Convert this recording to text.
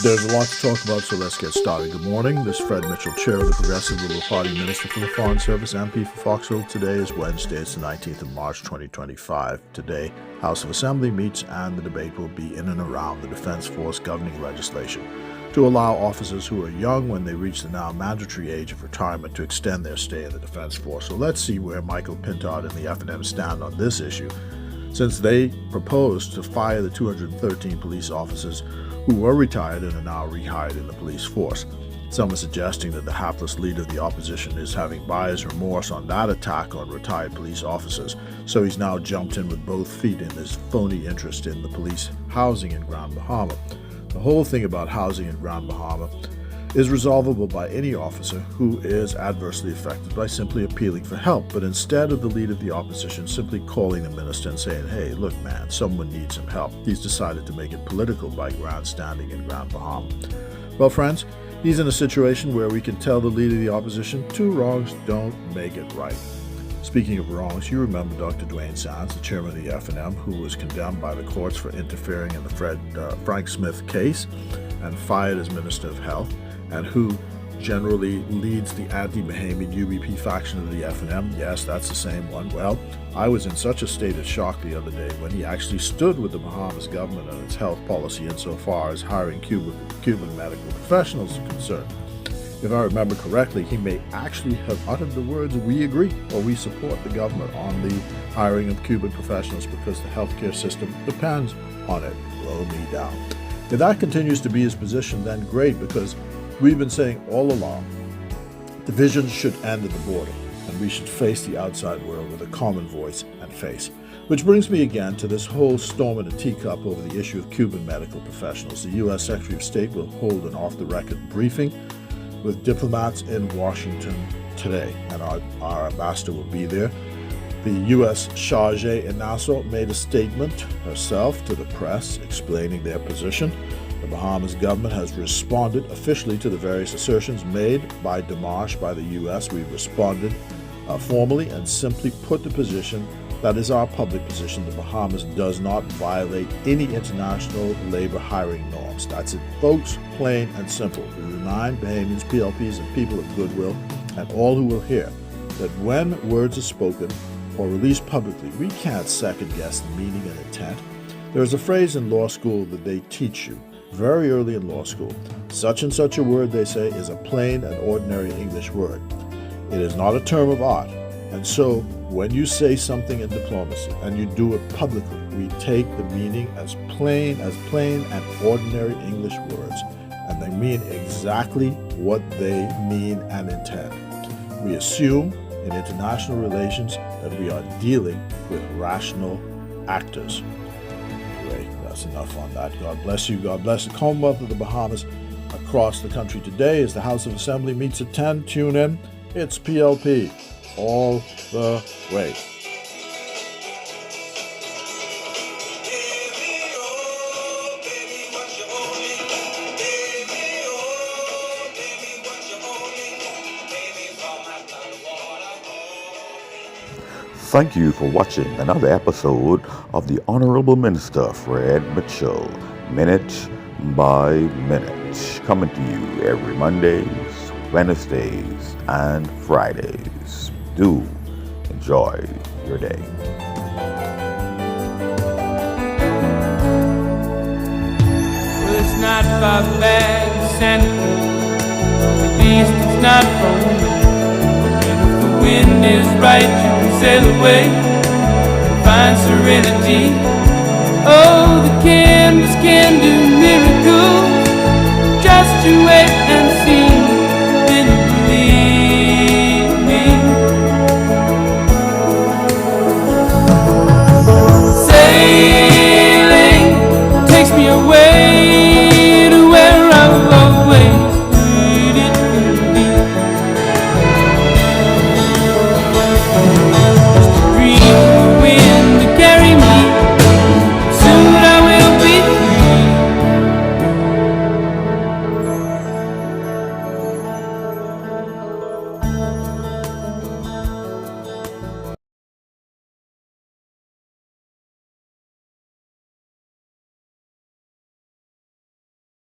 There's a lot to talk about, so let's get started. Good morning. This is Fred Mitchell, Chair of the Progressive Liberal Party, Minister for the Foreign Service, MP for Foxville. Today is Wednesday, it's the 19th of March, 2025. Today, House of Assembly meets and the debate will be in and around the Defense Force governing legislation to allow officers who are young when they reach the now mandatory age of retirement to extend their stay in the Defense Force. So let's see where Michael Pintard and the F&M stand on this issue, since they proposed to fire the 213 police officers who were retired and are now rehired in the police force. Some are suggesting that the hapless leader of the opposition is having buyer's remorse on that attack on retired police officers, so he's now jumped in with both feet in his phony interest in the police housing in Grand Bahama. The whole thing about housing in Grand Bahama is resolvable by any officer who is adversely affected by simply appealing for help, but instead of the leader of the opposition simply calling the minister and saying, hey, look man, someone needs some help, he's decided to make it political by grandstanding in Grand Bahama. Well, friends, he's in a situation where we can tell the leader of the opposition, two wrongs don't make it right. Speaking of wrongs, you remember Dr. Dwayne Sands, the chairman of the F&M, who was condemned by the courts for interfering in the Frank Smith case and fired as Minister of Health, and who generally leads the anti-Bahamian UBP faction of the F&M. Yes, that's the same one. Well, I was in such a state of shock the other day when he actually stood with the Bahamas government on its health policy insofar as hiring Cuban medical professionals is concerned. If I remember correctly, he may actually have uttered the words, we agree, or we support the government on the hiring of Cuban professionals because the healthcare system depends on it. Blow me down. If that continues to be his position, then great, because we've been saying all along, divisions should end at the border, and we should face the outside world with a common voice and face. Which brings me again to this whole storm in a teacup over the issue of Cuban medical professionals. The U.S. Secretary of State will hold an off-the-record briefing with diplomats in Washington today, and our ambassador will be there. The U.S. Charge in Nassau made a statement herself to the press explaining their position. The Bahamas government has responded officially to the various assertions made by démarche by the U.S. We've responded formally and simply put the position that is our public position. The Bahamas does not violate any international labor hiring norms. That's it, folks, plain and simple. We remind Bahamians, PLPs, and people of goodwill, and all who will hear, that when words are spoken or released publicly, we can't second-guess the meaning and intent. There is a phrase in law school that they teach you very early in law school. Such and such a word, they say, is a plain and ordinary English word. It is not a term of art. And so, when you say something in diplomacy and you do it publicly, we take the meaning as plain and ordinary English words, and they mean exactly what they mean and intend. We assume in international relations that we are dealing with rational actors. Anyway, that's enough on that. God bless you. God bless the Commonwealth of the Bahamas across the country today as the House of Assembly meets at 10. Tune in. It's PLP all the way. Thank you for watching another episode of the Honorable Minister Fred Mitchell, Minute by Minute, coming to you every Mondays, Wednesdays, and Fridays. Do enjoy your day. Well, it's not far back, Santa Cruz. At least it's not from. Wind is right, you can sail away and find serenity. Oh, the canvas can do